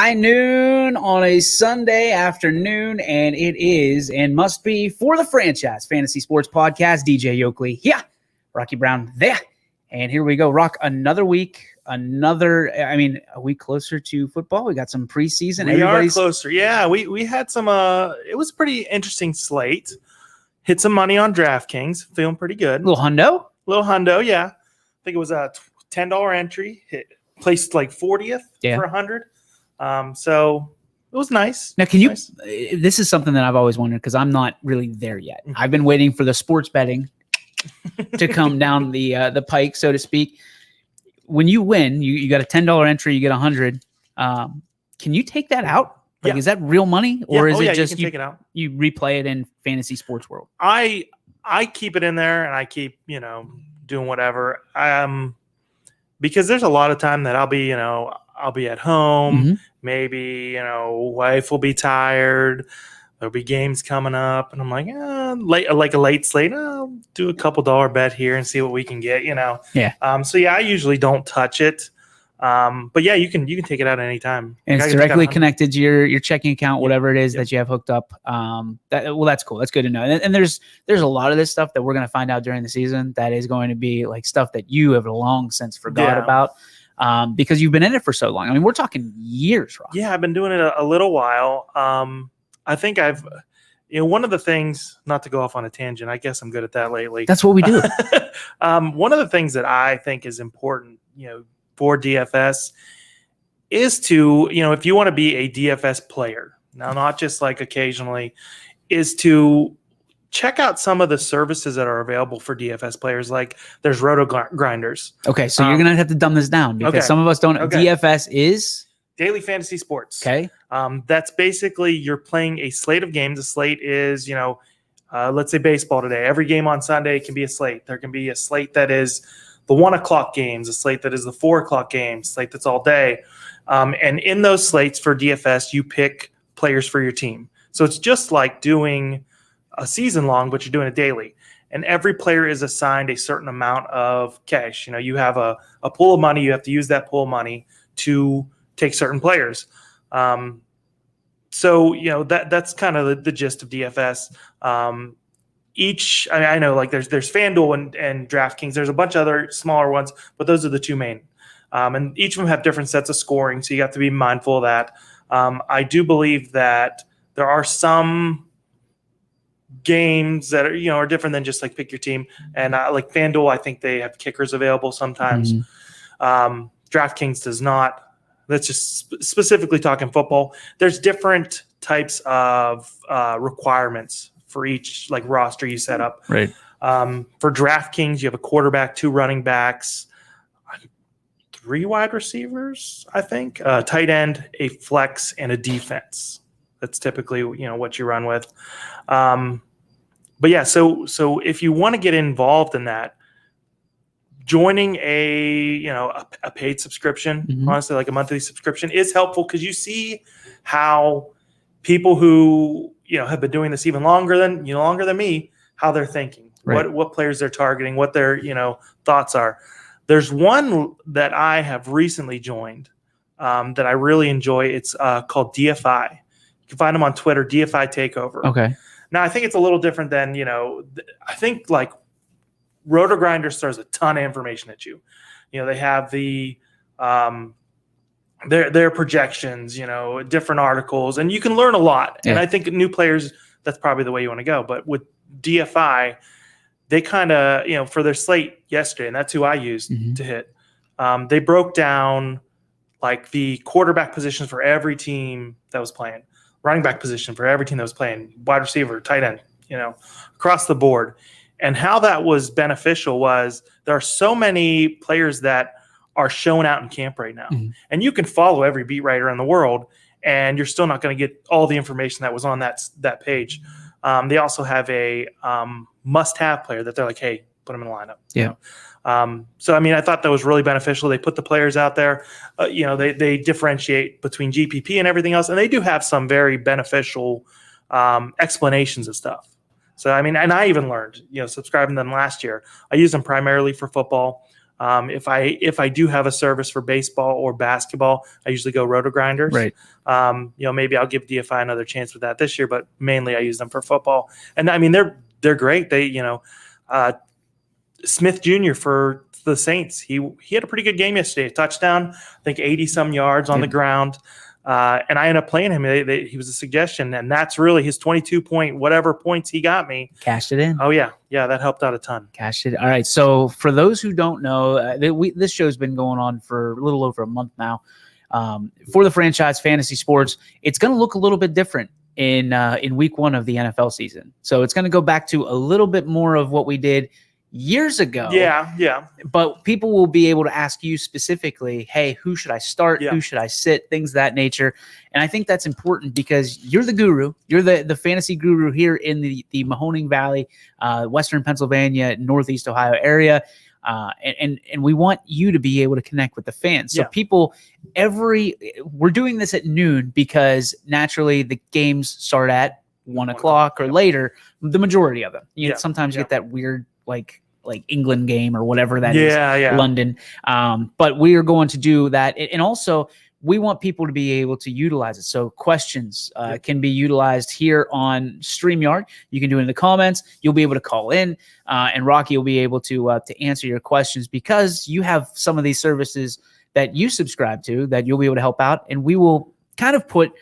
High noon on a Sunday afternoon, and it is and must be for the Franchise Fantasy Sports Podcast. DJ Yoakley here, Rocky Brown there, and here we go. Rock, another week, a week closer to football. We got some preseason. We are closer. Yeah, we had some. It was a pretty interesting slate. Hit some money on DraftKings. Feeling pretty good. Little hundo, yeah. I think it was a $10 entry. Placed like 40th for 100. So it was nice. Now, this is something that I've always wondered because I'm not really there yet. I've been waiting for the sports betting to come down the pike, so to speak. When you win, you got a $10 entry, you get 100. Can you take that out? Like, is that real money, or is it just you take it out? You replay it in fantasy sports world? I keep it in there, and I keep doing whatever. Because there's a lot of time that I'll be at home. Mm-hmm. Maybe, wife will be tired. There'll be games coming up. And I'm like, a late slate. I'll do a couple dollar bet here and see what we can get, Yeah. I usually don't touch it. But yeah, you can take it out anytime. And it's directly connected to your checking account, whatever it is that you have hooked up. That's cool. That's good to know. And there's a lot of this stuff that we're going to find out during the season that is going to be like stuff that you have long since forgot about, because you've been in it for so long. I mean, we're talking years, Rob. Yeah, I've been doing it a little while. I think I've, one of the things, not to go off on a tangent, I guess I'm good at that lately. That's what we do. One of the things that I think is important, for DFS is to, if you want to be a DFS player, now not just like occasionally, is to check out some of the services that are available for DFS players. Like there's Roto Grinders. Okay, so you're going to have to dumb this down because some of us don't. Okay. DFS is? Daily Fantasy Sports. Okay. That's basically you're playing a slate of games. A slate is, let's say baseball today. Every game on Sunday can be a slate. There can be a slate that is the 1 o'clock games, a slate that is the 4 o'clock games, slate that's all day. And in those slates for DFS, you pick players for your team. So it's just like doing a season long, but you're doing it daily. And every player is assigned a certain amount of cash. You have a pool of money. You have to use that pool of money to take certain players. So that's kind of the gist of DFS. I know like there's FanDuel and DraftKings. There's a bunch of other smaller ones, but those are the two main. And each of them have different sets of scoring, so you have to be mindful of that. I do believe that there are some games that are different than just like pick your team. And like FanDuel, I think they have kickers available sometimes. Mm-hmm. DraftKings does not. That's just specifically talking football. There's different types of requirements for each like roster you set up. Right. For DraftKings, you have a quarterback, 2 running backs, 3 wide receivers, I think, tight end, a flex, and a defense. That's typically what you run with. But yeah, so if you want to get involved in that, joining a paid subscription, honestly, like a monthly subscription, is helpful because you see how people who have been doing this even longer than me, how they're thinking, right. what players they're targeting, what their thoughts are. There's one that I have recently joined that I really enjoy. It's called DFI. You can find them on Twitter, DFI Takeover. Okay. Now I think it's a little different than I think like Roto Grinders throws a ton of information at you. They have the their projections, different articles, and you can learn a lot. Yeah. And I think new players, that's probably the way you want to go. But with DFI, they kind of, for their slate yesterday, and that's who I used to hit. They broke down like the quarterback positions for every team that was playing, running back position for every team that was playing, wide receiver, tight end, across the board. And how that was beneficial was there are so many players that are showing out in camp right now. And you can follow every beat writer in the world, and you're still not going to get all the information that was on that page. They also have a must-have player that they're like, hey, put them in the lineup. Yeah. So, I thought that was really beneficial. They put the players out there. They differentiate between GPP and everything else, and they do have some very beneficial explanations of stuff. So, and I even learned, subscribing to them last year. I use them primarily for football. If I do have a service for baseball or basketball, I usually go Roto Grinders. Right. Maybe I'll give DFI another chance with that this year, but mainly I use them for football. And I mean, they're great. They, Smith Jr. for the Saints, he had a pretty good game yesterday. A touchdown, I think 80 some yards on the ground. And I ended up playing him. He was a suggestion, and that's really his 22 point whatever points he got me. Cashed it in. Oh yeah, that helped out a ton. Cashed it. All right. So for those who don't know, this show's been going on for a little over a month now. For the franchise fantasy sports, it's going to look a little bit different in week 1 of the NFL season. So it's going to go back to a little bit more of what we did years ago. Yeah. But people will be able to ask you specifically, hey, who should I start? Yeah. Who should I sit? Things of that nature. And I think that's important because you're the guru. You're the fantasy guru here in the Mahoning Valley, Western Pennsylvania, Northeast Ohio area. And we want you to be able to connect with the fans. So people, we're doing this at noon because naturally the games start at 1 o'clock or later, the majority of them. Sometimes you get that weird, like England game or whatever that is, London. But we are going to do that. And also we want people to be able to utilize it. So questions can be utilized here on StreamYard. You can do it in the comments. You'll be able to call in and Rocky will be able to answer your questions because you have some of these services that you subscribe to that you'll be able to help out. And we will kind of put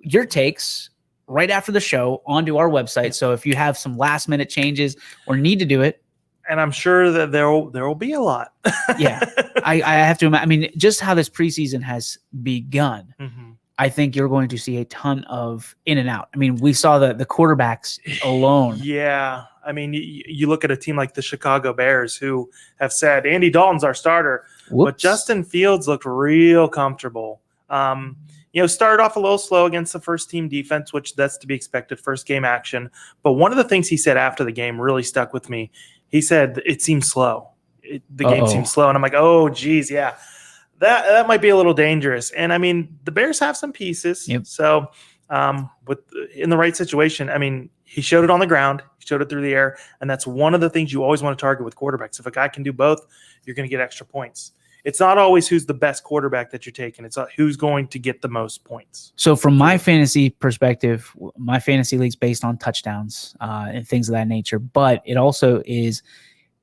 your takes right after the show onto our website. So if you have some last minute changes or need to do it, and I'm sure that there will be a lot. I have to imagine. I mean, just how this preseason has begun, I think you're going to see a ton of in and out. I mean, we saw the quarterbacks alone. Yeah. I mean, you look at a team like the Chicago Bears who have said, Andy Dalton's our starter. Whoops. But Justin Fields looked real comfortable. Started off a little slow against the first team defense, which that's to be expected, first game action. But one of the things he said after the game really stuck with me. He said it seemed slow. The game seemed slow. And I'm like, oh, geez, yeah. That might be a little dangerous. And, I mean, the Bears have some pieces. Yep. So in the right situation, I mean, he showed it on the ground. He showed it through the air. And that's one of the things you always want to target with quarterbacks. If a guy can do both, you're going to get extra points. It's not always who's the best quarterback that you're taking. It's who's going to get the most points. So from my fantasy perspective, my fantasy league's based on touchdowns and things of that nature. But it also is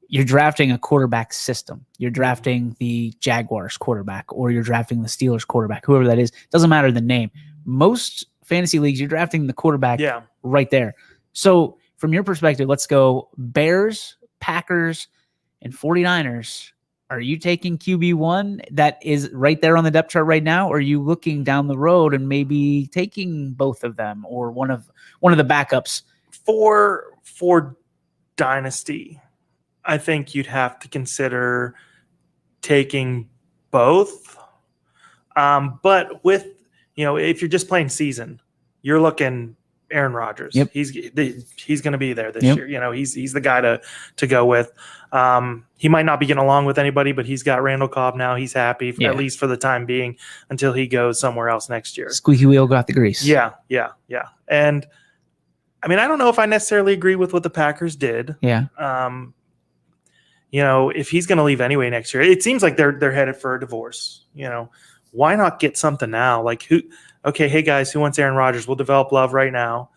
you're drafting a quarterback system. You're drafting the Jaguars quarterback or you're drafting the Steelers quarterback, whoever that is. Doesn't matter the name. Most fantasy leagues, you're drafting the quarterback right there. So from your perspective, let's go Bears, Packers, and 49ers. Are you taking QB1 that is right there on the depth chart right now? Or are you looking down the road and maybe taking both of them or one of the backups? For Dynasty, I think you'd have to consider taking both. But with, if you're just playing season, you're looking Aaron Rodgers. Yep. He's going to be there this year. He's the guy to go with. He might not be getting along with anybody, but he's got Randall Cobb now. He's happy, at least for the time being, until he goes somewhere else next year. Squeaky wheel got the grease. Yeah. And I mean, I don't know if I necessarily agree with what the Packers did. Yeah. If he's going to leave anyway next year, it seems like they're headed for a divorce. Why not get something now? Like okay, hey guys, who wants Aaron Rodgers? We'll develop love right now.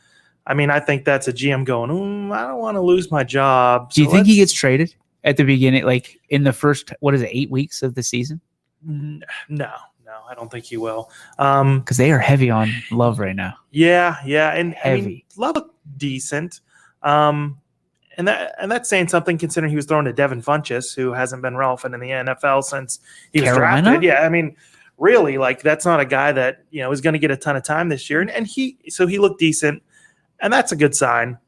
I mean, I think that's a GM going, I don't want to lose my job. Do you think he gets traded at the beginning, like in the first, 8 weeks of the season? No, I don't think he will. Because they are heavy on Love right now. Yeah. And heavy. I mean, Love looked decent. And that's saying something considering he was thrown to Devin Funchess, who hasn't been relevant in the NFL since he was drafted. Yeah, I mean, really, like that's not a guy that is going to get a ton of time this year. And he looked decent, and that's a good sign.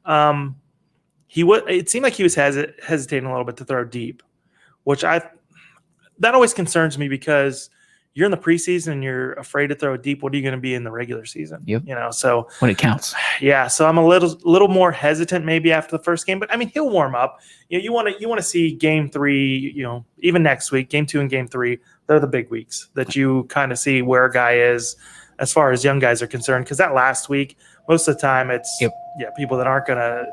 It seemed like he was hesitating a little bit to throw deep, which that always concerns me because you're in the preseason and you're afraid to throw deep. What are you going to be in the regular season? Yep. So when it counts. Yeah. So I'm a little more hesitant maybe after the first game, but I mean, he'll warm up. You want to see game 3, even next week, game 2 and game 3, they're the big weeks that you kind of see where a guy is as far as young guys are concerned. Cause that last week, most of the time it's people that aren't going to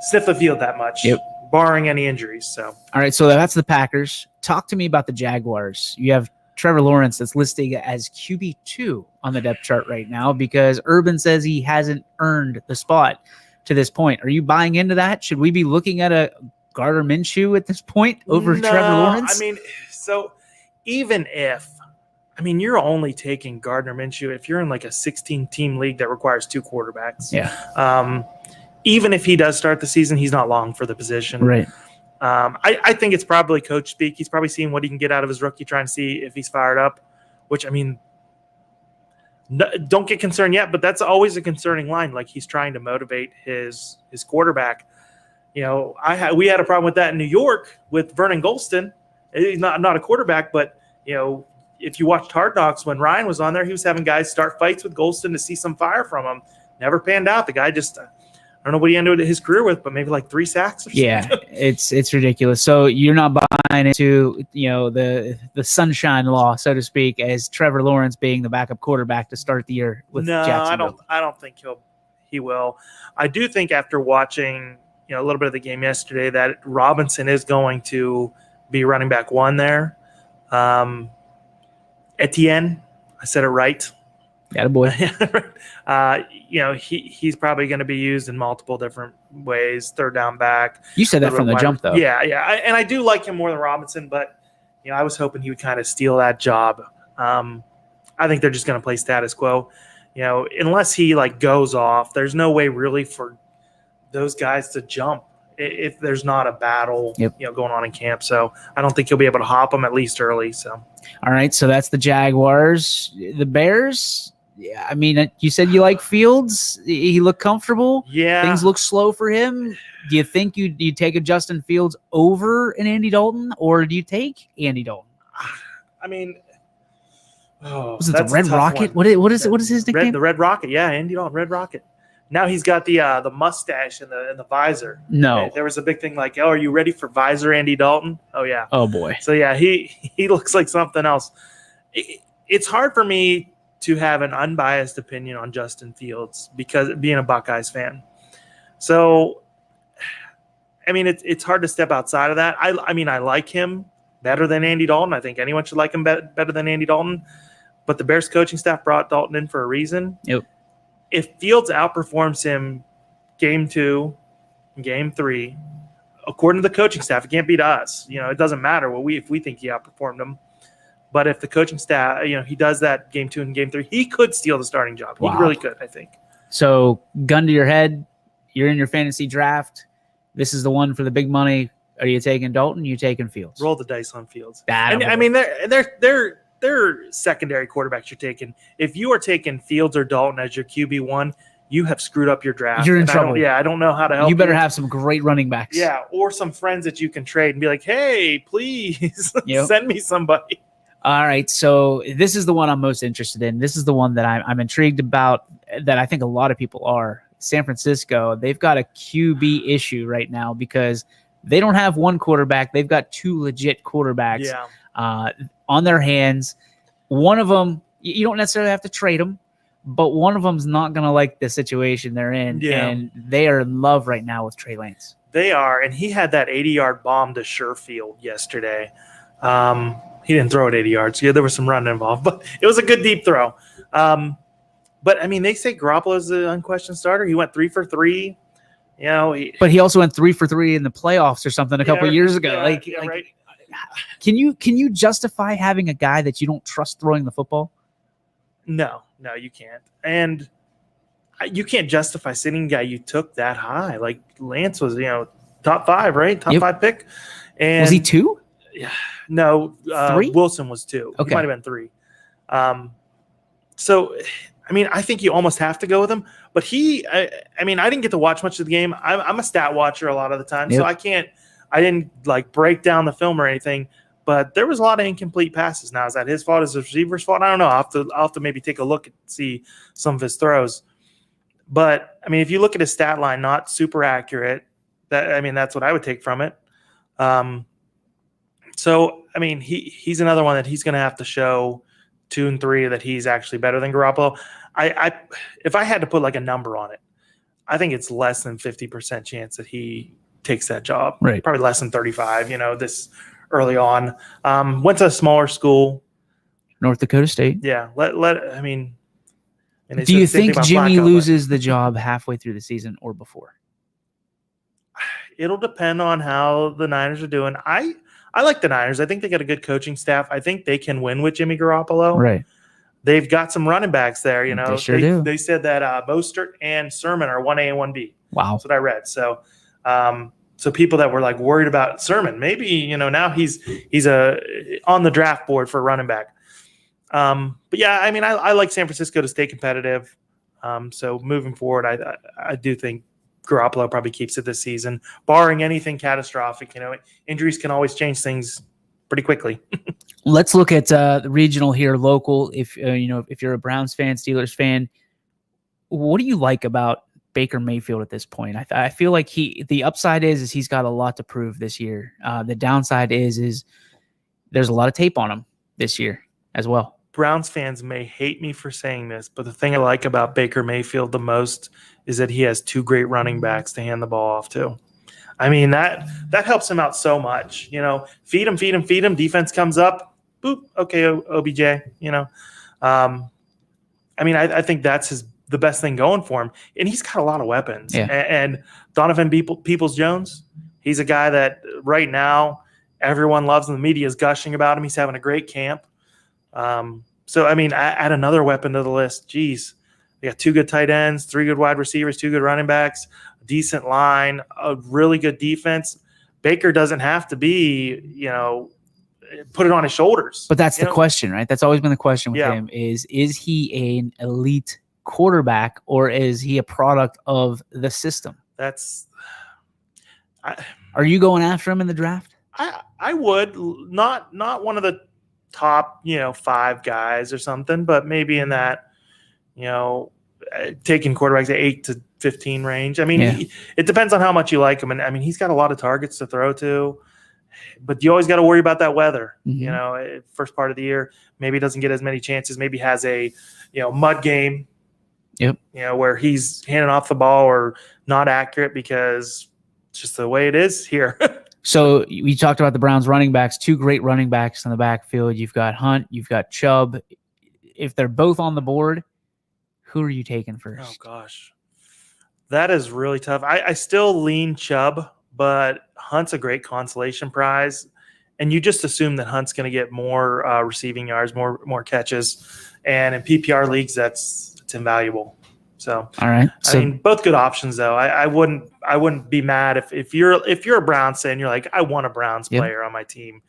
sniff the field that much. Yep. barring any injuries. So, all right, so that's the Packers. Talk to me about the Jaguars. You have Trevor Lawrence that's listed as QB2 on the depth chart right now because Urban says he hasn't earned the spot to this point. Are you buying into that? Should we be looking at a Gardner Minshew at this point over Trevor Lawrence? I mean, so even if, you're only taking Gardner Minshew if you're in like a 16-team league that requires 2 quarterbacks. Yeah. Even if he does start the season, he's not long for the position. Right. I think it's probably coach speak. He's probably seeing what he can get out of his rookie, trying to see if he's fired up, which, don't get concerned yet, but that's always a concerning line. Like, he's trying to motivate his quarterback. We had a problem with that in New York with Vernon Golston. He's not a quarterback, but, if you watched Hard Knocks when Ryan was on there, he was having guys start fights with Golston to see some fire from him. Never panned out. The guy just I don't know what he ended his career with, but maybe like 3 sacks or something. Yeah, it's ridiculous. So you're not buying into the sunshine law, so to speak, as Trevor Lawrence being the backup quarterback to start the year with Jacksonville. I don't think he will. I do think after watching a little bit of the game yesterday that Robinson is going to be running back 1 there. Etienne, I said it right. Yeah, boy. He's probably going to be used in multiple different ways. 3rd down back. You said that from the jump, though. Yeah. And I do like him more than Robinson, but I was hoping he would kind of steal that job. I think they're just going to play status quo. Unless he goes off, there's no way really for those guys to jump if there's not a battle going on in camp. So I don't think he'll be able to hop them at least early. So. All right, so that's the Jaguars. The Bears, you said you like Fields. He looked comfortable. Yeah. Things look slow for him. Do you think you take a Justin Fields over an Andy Dalton, or do you take Andy Dalton? Was it the Red Rocket? What is his nickname? The Red Rocket, yeah, Andy Dalton, Red Rocket. Now he's got the mustache and the visor. No. There was a big thing like, are you ready for visor Andy Dalton? Oh, yeah. Oh, boy. So, yeah, he looks like something else. It's hard for me to have an unbiased opinion on Justin Fields because being a Buckeyes fan. So, it's hard to step outside of that. I like him better than Andy Dalton. I think anyone should like him better than Andy Dalton. But the Bears coaching staff brought Dalton in for a reason. Yep. If Fields outperforms him game 2, game 3, according to the coaching staff, it can't be to us. It doesn't matter if we think he outperformed him. But if the coaching staff, he does that game 2 and game 3, he could steal the starting job. Wow. He really could, I think. So, gun to your head, you're in your fantasy draft. This is the one for the big money. Are you taking Dalton? You taking Fields? Roll the dice on Fields. They're secondary quarterbacks you're taking. If you are taking Fields or Dalton as your QB1, you have screwed up your draft. You're in trouble. I don't know how to help you. You better have some great running backs. Yeah, or some friends that you can trade and be like, hey, please send me somebody. All right, so this is the one I'm most interested in. This is the one that I'm intrigued about, that I think a lot of people are. San Francisco, they've got a QB issue right now because they don't have one quarterback. They've got 2 legit quarterbacks on their hands. One of them, you don't necessarily have to trade them, but one of them's not going to like the situation they're in, and they are in love right now with Trey Lance. They are, and he had that 80-yard bomb to Sherfield yesterday. He didn't throw it 80 yards. Yeah, there was some running involved, but it was a good deep throw. But, they say Garoppolo's the unquestioned starter. He went 3 for 3. But he also went 3 for 3 in the playoffs or something a couple of years ago. Right. Can you justify having a guy that you don't trust throwing the football? No, you can't. And you can't justify sitting a guy you took that high. Like Lance was, top 5, right? Top 5 pick. And was he 2? Yeah. No, 3? Wilson was 2. Okay. He might have been 3. So, I think you almost have to go with him. But I didn't get to watch much of the game. I'm a stat watcher a lot of the time, so I didn't break down the film or anything. But there was a lot of incomplete passes. Now, is that his fault? Is the receiver's fault? I don't know. I'll have to maybe take a look and see some of his throws. But if you look at his stat line, not super accurate. That's what I would take from it. He's another one that he's going to have to show 2 and 3 that he's actually better than Garoppolo. If I had to put a number on it, I think it's less than 50% chance that he takes that job. Right. Probably less than 35, this early on. Went to a smaller school. North Dakota State. Yeah. And they Do said you the same thing think about Jimmy Flacco, but loses the job halfway through the season or before? it'll depend on how the Niners are doing. I like the Niners. I think they got a good coaching staff. I think they can win with Jimmy Garoppolo. Right. They've got some running backs there. They sure do. They said that Mostert and Sermon are 1A and 1B. Wow. That's what I read. So, so people that were like worried about Sermon, maybe now he's on the draft board for running back. But yeah, I mean, I like San Francisco to stay competitive. So moving forward, I do think Garoppolo probably keeps it this season, barring anything catastrophic. Injuries can always change things pretty quickly. Let's look at the regional here, local. If if you're a Browns fan, Steelers fan, what do you like about Baker Mayfield at this point? I feel like the upside is he's got a lot to prove this year. The downside is there's a lot of tape on him this year as well. Browns fans may hate me for saying this, but the thing I like about Baker Mayfield the most is that he has two great running backs to hand the ball off to. I mean, that helps him out so much. Feed him. Defense comes up. Boop. Okay, OBJ. I think that's the best thing going for him. And he's got a lot of weapons. Yeah. And Donovan Peoples-Jones, he's a guy that right now everyone loves and the media is gushing about him. He's having a great camp. So, add another weapon to the list. Geez, they got two good tight ends, three good wide receivers, two good running backs, a decent line, a really good defense. Baker doesn't have to be, put it on his shoulders. But that's the question, right? That's always been the question with him is he an elite quarterback or is he a product of the system? Are you going after him in the draft? I would not one of the top, 5 guys or something, but maybe in that, taking quarterbacks at 8 to 15 range. It depends on how much you like him. And he's got a lot of targets to throw to, but you always got to worry about that weather, first part of the year, maybe doesn't get as many chances, maybe has a, mud game, where he's handing off the ball or not accurate because it's just the way it is here. So we talked about the Browns running backs, 2 great running backs in the backfield. You've got Hunt, you've got Chubb. If they're both on the board, who are you taking first? Oh, gosh. That is really tough. I still lean Chubb, but Hunt's a great consolation prize. And you just assume that Hunt's going to get more receiving yards, more catches. And in PPR leagues, it's invaluable. So, all right. So, both good options though. I wouldn't be mad if you're a Browns fan, you're like, I want a Browns player on my team.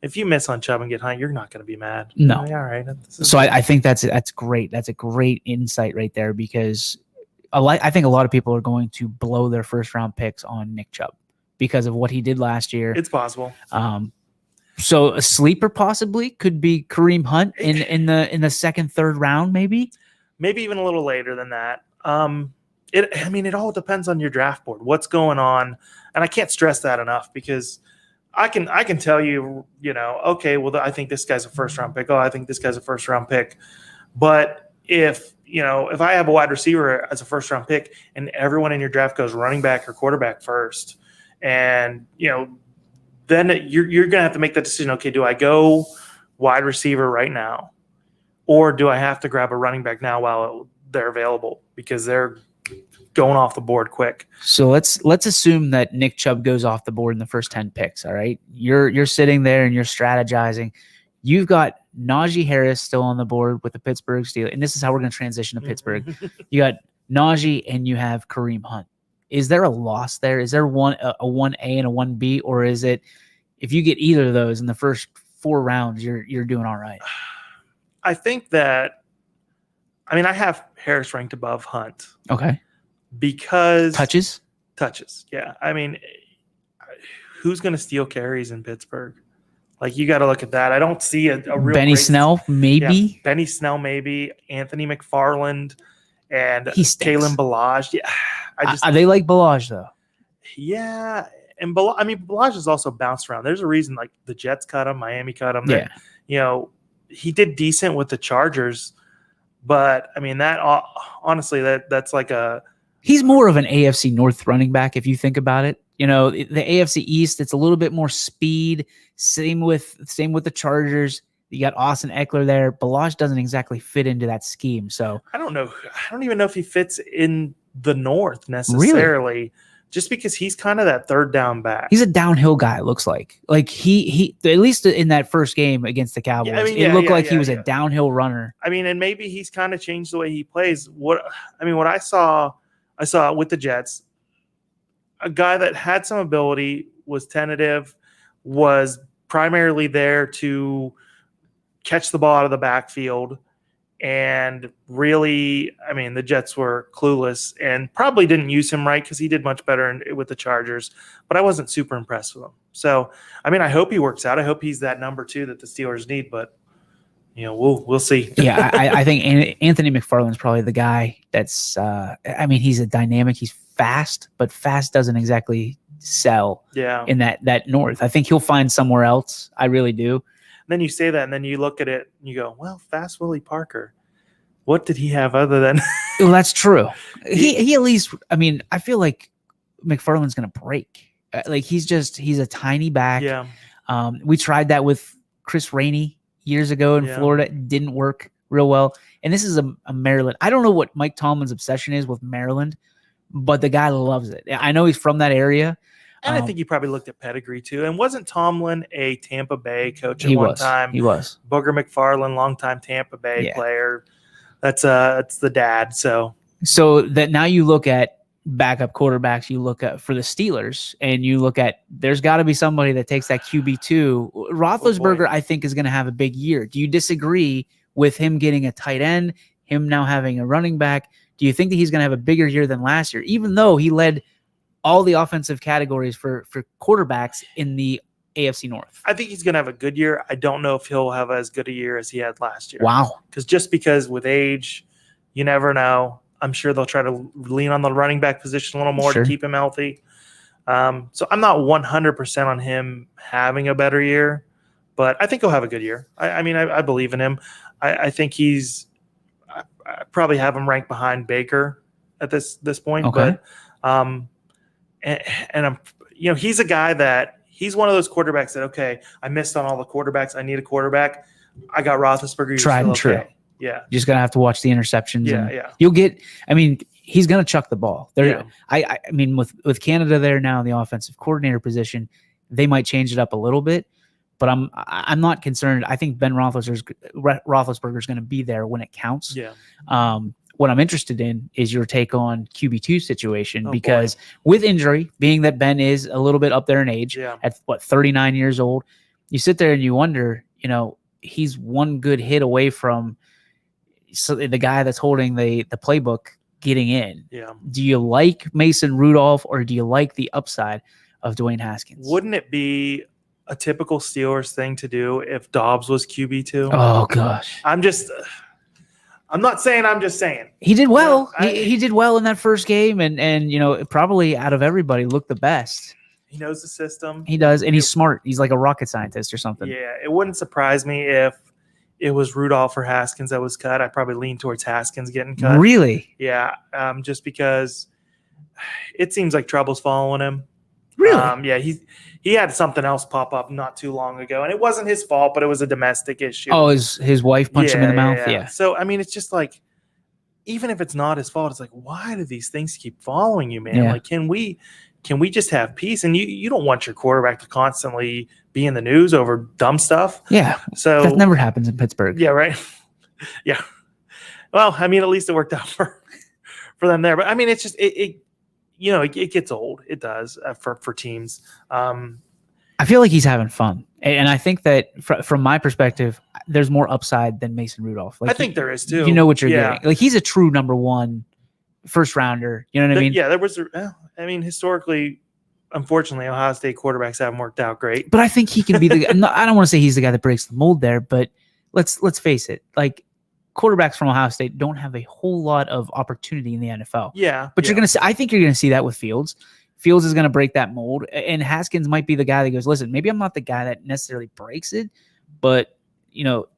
If you miss on Chubb and get Hunt, you're not going to be mad. No. All right. So I think that's great. That's a great insight right there because I think a lot of people are going to blow their first round picks on Nick Chubb because of what he did last year. It's possible. So a sleeper possibly could be Kareem Hunt in the second, third round, maybe even a little later than that. It all depends on your draft board, what's going on. And I can't stress that enough because I can tell you, okay, well, I think this guy's a first round pick. Oh, I think this guy's a first round pick. But if I have a wide receiver as a first round pick and everyone in your draft goes running back or quarterback first, and, then you're going to have to make that decision. Okay, do I go wide receiver right now? Or do I have to grab a running back now while they're available because they're going off the board quick? So let's assume that Nick Chubb goes off the board in the first 10 picks. All right. You're sitting there and you're strategizing. You've got Najee Harris still on the board with the Pittsburgh Steelers. And this is how we're going to transition to Pittsburgh. You got Najee and you have Kareem Hunt. Is there a loss there? Is there a 1A and a 1B? Or is it if you get either of those in the first 4 rounds, you're doing all right? I think that I have Harris ranked above Hunt. Okay. Because touches. Yeah. Who's going to steal carries in Pittsburgh? Like, you got to look at that. I don't see a real Benny Snell, maybe. Yeah, Benny Snell, maybe. Anthony McFarland and Kalen Ballage. Yeah. They like Ballage, though. Yeah. And Ballage has also bounced around. There's a reason, like, the Jets cut him, Miami cut him. Yeah. He did decent with the Chargers, but that honestly, that's like a He's more of an AFC North running back if you think about it. The AFC East, it's a little bit more speed. Same with the Chargers. You got Austin Eckler there. Balash doesn't exactly fit into that scheme. So I don't know. I don't even know if he fits in the North necessarily. Really? Just because he's kind of that third down back. He's a downhill guy, it looks like. Like he at least in that first game against the Cowboys, it looked like he was a downhill runner. I mean, and maybe he's kind of changed the way he plays. What I saw with the Jets, a guy that had some ability, was tentative, was primarily there to catch the ball out of the backfield. And really, the Jets were clueless and probably didn't use him right because he did much better with the Chargers. But I wasn't super impressed with him. So, I hope he works out. I hope he's that number 2 that the Steelers need. But, we'll see. Yeah, I think Anthony McFarland's probably the guy that's he's a dynamic. He's fast, but fast doesn't exactly sell in that North. I think he'll find somewhere else. I really do. Then you say that, and then you look at it, and you go, well, Fast Willie Parker, what did he have other than – Well, that's true. He at least – I feel like McFarland's going to break. He's a tiny back. Yeah. We tried that with Chris Rainey years ago in Florida. It didn't work real well. And this is a Maryland. I don't know what Mike Tomlin's obsession is with Maryland, but the guy loves it. I know he's from that area. And I think he probably looked at pedigree too. And wasn't Tomlin a Tampa Bay coach at one time? He was. Booger McFarland, longtime Tampa Bay player. That's the dad. So that now you look at backup quarterbacks, you look at for the Steelers, and you look at there's got to be somebody that takes that QB2. Roethlisberger, I think, is going to have a big year. Do you disagree with him getting a tight end, him now having a running back? Do you think that he's going to have a bigger year than last year, even though he led all the offensive categories for quarterbacks in the AFC North? I think he's going to have a good year. I don't know if he'll have as good a year as he had last year. Wow. Because with age, you never know. I'm sure they'll try to lean on the running back position a little more to keep him healthy. So I'm not 100% on him having a better year, but I think he'll have a good year. I believe in him. I think I probably have him ranked behind Baker at this point. Okay. But and I'm, he's a guy that he's one of those quarterbacks that, okay, I missed on all the quarterbacks. I need a quarterback. I got Roethlisberger. Tried and true. Yeah. You're just going to have to watch the interceptions. Yeah. You'll get, he's going to chuck the ball. With Canada there now in the offensive coordinator position, they might change it up a little bit, but I'm not concerned. I think Ben Roethlisberger is going to be there when it counts. Yeah. What I'm interested in is your take on QB2 situation, because with injury, being that Ben is a little bit up there in age at 39 years old, you sit there and you wonder, he's one good hit away from the guy that's holding the playbook getting in. Yeah. Do you like Mason Rudolph, or do you like the upside of Dwayne Haskins? Wouldn't it be a typical Steelers thing to do if Dobbs was QB2? Oh gosh. I'm not saying, I'm just saying. He did well. He did well in that first game, and probably out of everybody looked the best. He knows the system. He does, and he's smart. He's like a rocket scientist or something. Yeah, it wouldn't surprise me if it was Rudolph or Haskins that was cut. I'd probably lean towards Haskins getting cut. Really? Yeah, just because it seems like trouble's following him. Really? Yeah, he had something else pop up not too long ago, and it wasn't his fault, but it was a domestic issue. Oh, his wife punched him in the mouth? Yeah. So, it's just like, even if it's not his fault, it's like, why do these things keep following you, man? Yeah. Like, can we just have peace? And you don't want your quarterback to constantly be in the news over dumb stuff. Yeah. So that never happens in Pittsburgh. Yeah, right. Yeah. Well, at least it worked out for them there. But it's just it gets old. It does for teams. I feel like he's having fun, and I think that from my perspective, there's more upside than Mason Rudolph. Like, I think there is too. You know what you're getting. Like, he's a true number 1 first rounder. You know what I mean? Yeah, there was. Historically, unfortunately, Ohio State quarterbacks haven't worked out great. But I think he can be the. I don't want to say he's the guy that breaks the mold there, but let's face it. Like, quarterbacks from Ohio State don't have a whole lot of opportunity in the NFL. Yeah, but I think you're gonna see that with Fields. Fields is going to break that mold, and Haskins might be the guy that goes, listen, maybe I'm not the guy that necessarily breaks it, but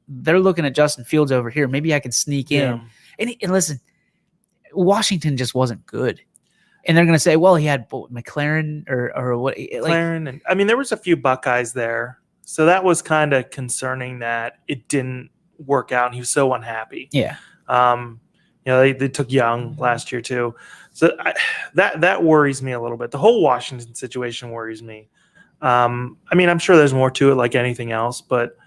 they're looking at Justin Fields over here. Maybe I can sneak in. And listen, Washington just wasn't good. And they're going to say, well, he had McLaren or what? Like, McLaren, and I mean, there was a few Buckeyes there, so that was kind of concerning that it didn't work out, and he was so unhappy. Yeah. They took Young last year too, so that worries me a little bit. The whole Washington situation worries me. I mean, I'm sure there's more to it, like anything else, but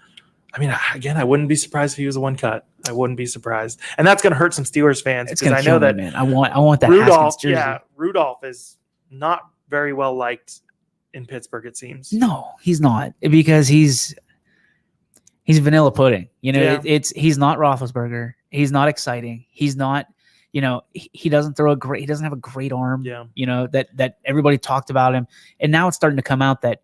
I mean, again, I wouldn't be surprised if he was a one cut. I wouldn't be surprised, and that's going to hurt some Steelers fans because I know that, man. I want that Rudolph. Haskins jersey. Yeah, Rudolph is not very well liked in Pittsburgh. It seems. No, he's not, because he's vanilla pudding. He's not Roethlisberger. He's not exciting. He's not. He doesn't he doesn't have a great arm. Yeah. That everybody talked about him, and now it's starting to come out that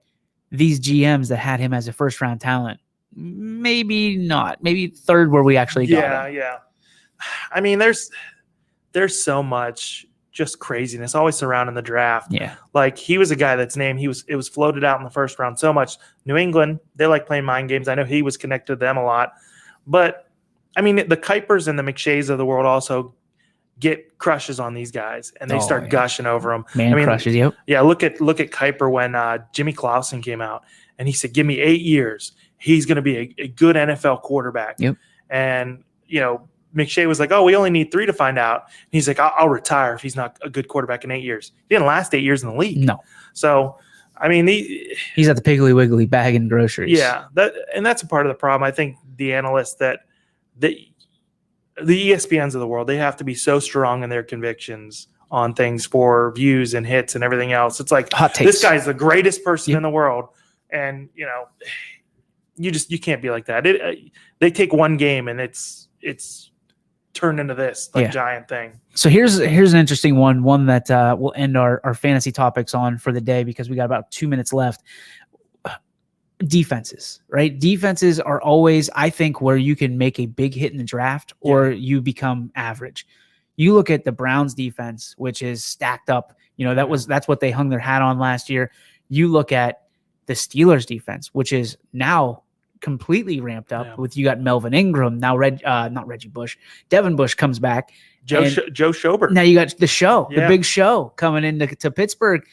these GMs that had him as a first round talent. Maybe not. Maybe third where we actually got him. Yeah. I mean, there's so much just craziness always surrounding the draft. Yeah. Like, he was a guy that's named. It was floated out in the first round so much. New England, they like playing mind games. I know he was connected to them a lot. But, I mean, the Kuipers and the McShays of the world also get crushes on these guys, and they start gushing over them. Crushes, yep. Yeah, look at Kuiper when Jimmy Clausen came out, and he said, give me 8 years. He's going to be a good NFL quarterback. Yep. And, McShay was like, oh, we only need 3 to find out. And he's like, I'll retire if he's not a good quarterback in 8 years. He didn't last 8 years in the league. No. So, I mean, he's at the Piggly Wiggly bagging groceries. Yeah. That's a part of the problem. I think the analysts the ESPNs of the world, they have to be so strong in their convictions on things for views and hits and everything else. It's like, hot takes. This guy's the greatest person in the world. And, you can't be like that. They take one game and it's turned into this giant thing. So here's an interesting one that we'll end our fantasy topics on for the day, because we got about 2 minutes left. Defenses, right? Defenses are always, I think, where you can make a big hit in the draft or you become average. You look at the Browns defense, which is stacked up. That's what they hung their hat on last year. You look at the Steelers defense, which is now completely ramped up with, you got Melvin Ingram, now not Reggie Bush, Devin Bush comes back. Joe Schobert. Now you got the big show coming into Pittsburgh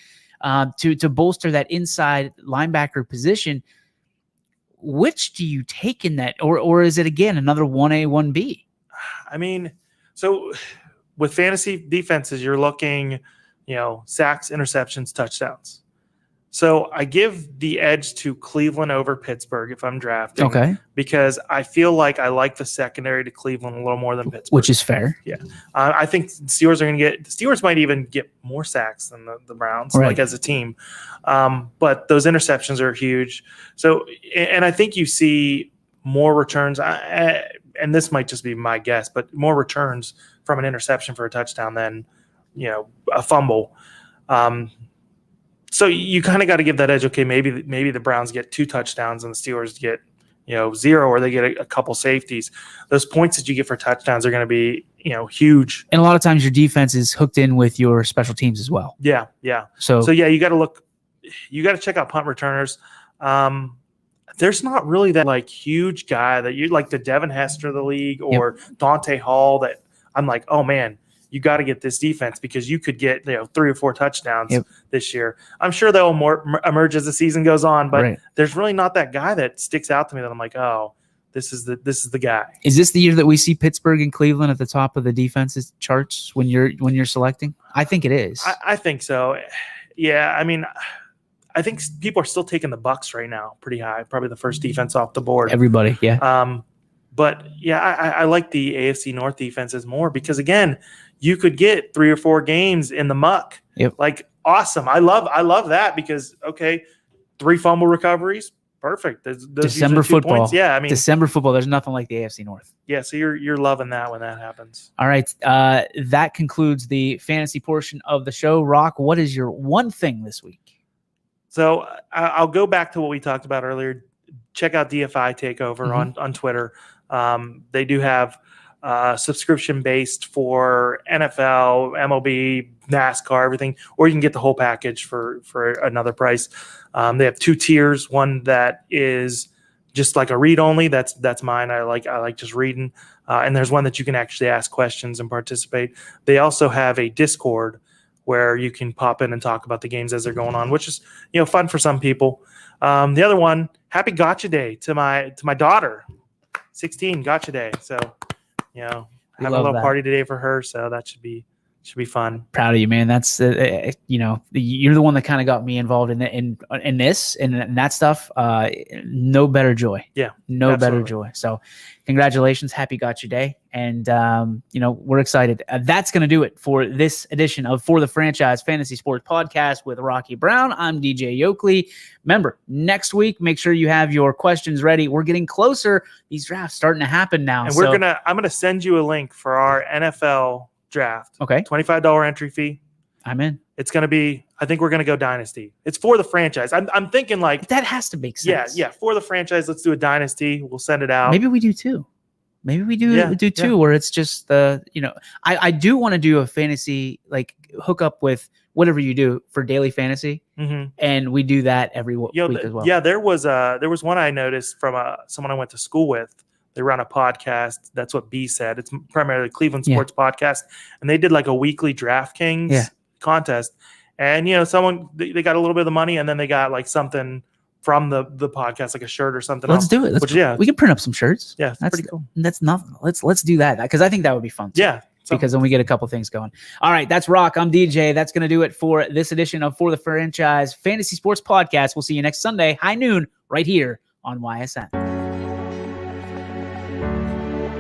to bolster that inside linebacker position. Which do you take in that? Or is it, again, another 1A, 1B? I mean, so with fantasy defenses, you're looking, sacks, interceptions, touchdowns. So I give the edge to Cleveland over Pittsburgh if I'm drafting. Okay. Because I feel like I like the secondary to Cleveland a little more than Pittsburgh. Which is fair. Yeah. I think the Steelers might even get more sacks than the Browns, like as a team. But those interceptions are huge. So, and I think you see more returns, and this might just be my guess, but more returns from an interception for a touchdown than, a fumble. So you kind of got to give that edge. Okay, maybe the Browns get 2 touchdowns and the Steelers get 0, or they get a couple safeties. Those points that you get for touchdowns are going to be huge. And a lot of times your defense is hooked in with your special teams as well. Yeah. So yeah, you got to check out punt returners. There's not really that huge guy that you like, the Devin Hester of the league or Dante Hall, that I'm like, oh man, you got to get this defense because you could get 3 or 4 touchdowns this year. I'm sure they'll emerge as the season goes on, but there's really not that guy that sticks out to me that I'm like, oh, this is the guy. Is this the year that we see Pittsburgh and Cleveland at the top of the defenses charts when you're selecting? I think it is. I think so. Yeah, I mean, I think people are still taking the Bucs right now pretty high, probably the first defense off the board. Everybody, yeah. But yeah, I like the AFC North defenses more because, again, you could get 3 or 4 games in the muck. Yep. Awesome. I love that because, okay, 3 fumble recoveries, perfect. Those December football. Points. Yeah, I mean, December football. There's nothing like the AFC North. Yeah, so you're loving that when that happens. All right, that concludes the fantasy portion of the show. Rock, what is your one thing this week? So I'll go back to what we talked about earlier. Check out DFI Takeover on Twitter. They do have subscription based for NFL, MLB, NASCAR, everything, or you can get the whole package for another price. They have 2 tiers. One that is just like a read only. That's mine. I like just reading. And there's one that you can actually ask questions and participate. They also have a Discord where you can pop in and talk about the games as they're going on, which is, fun for some people. The other one, happy Gotcha Day to my daughter, 16 Gotcha Day. So, having a little party today for her. So that should be fun. Proud of you, man. That's you're the one that kind of got me involved in this and that stuff. No better joy. Yeah, no absolutely. better joy. So, congratulations, happy Gotcha Day, and we're excited. That's going to do it for this edition of For the Franchise Fantasy Sports Podcast with Rocky Brown. I'm DJ Yoakley. Remember, next week, make sure you have your questions ready. We're getting closer. These drafts starting to happen now, and I'm gonna send you a link for our NFL draft. Okay. $25 entry fee. I'm in. It's going to be, I think we're going to go dynasty. It's for the franchise. I'm thinking like that has to make sense. Yeah. For the franchise, let's do a dynasty. We'll send it out. Maybe we do too. Where it's just I do want to do a fantasy, like hook up with whatever you do for daily fantasy. Mm-hmm. And we do that every week as well. Yeah. There was one I noticed from someone I went to school with. They run a podcast. That's what B said. It's primarily a Cleveland sports podcast. And they did like a weekly DraftKings contest. And, someone, they got a little bit of the money and then they got like something from the podcast, like a shirt or something. Let's do it. We can print up some shirts. Yeah. That's pretty cool. That's nothing. Let's do that because I think that would be fun too. Yeah. Because then we get a couple things going. All right. That's Rock. I'm DJ. That's going to do it for this edition of For the Franchise Fantasy Sports Podcast. We'll see you next Sunday, high noon, right here on YSN.